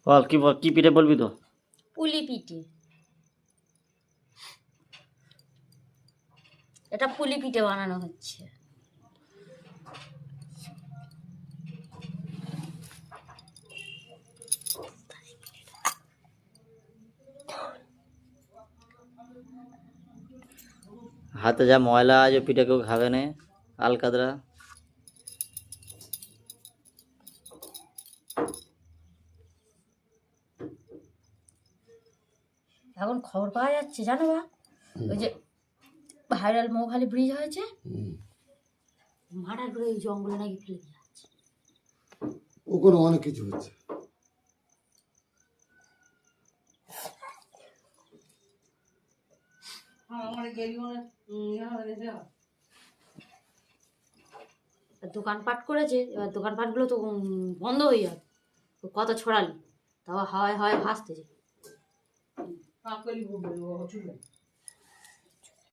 বল কি পিঠে বলবি তো? পুলি পিঠে। এটা পুলি পিঠে বানানো হচ্ছে। হাতে যা ময়লা আজ পিঠে কেউ খাবে না, আলকাদরা। এখন খবর পাওয়া যাচ্ছে জানো বা, ওই যে ভাইরাল মৌখালি ব্রিজ হয়েছে, মারার করে ওই জঙ্গলে নাকি ফেলে দিয়ে যাচ্ছে। ওখানে অনেক কিছু হচ্ছে। দোকানপাট করেছে, এবার দোকানপাটগুলো তো বন্ধ হয়ে যাবে। তো কত ছড়ালি, তাও হাওয়ায় হাওয়ায় ভাসতেছে।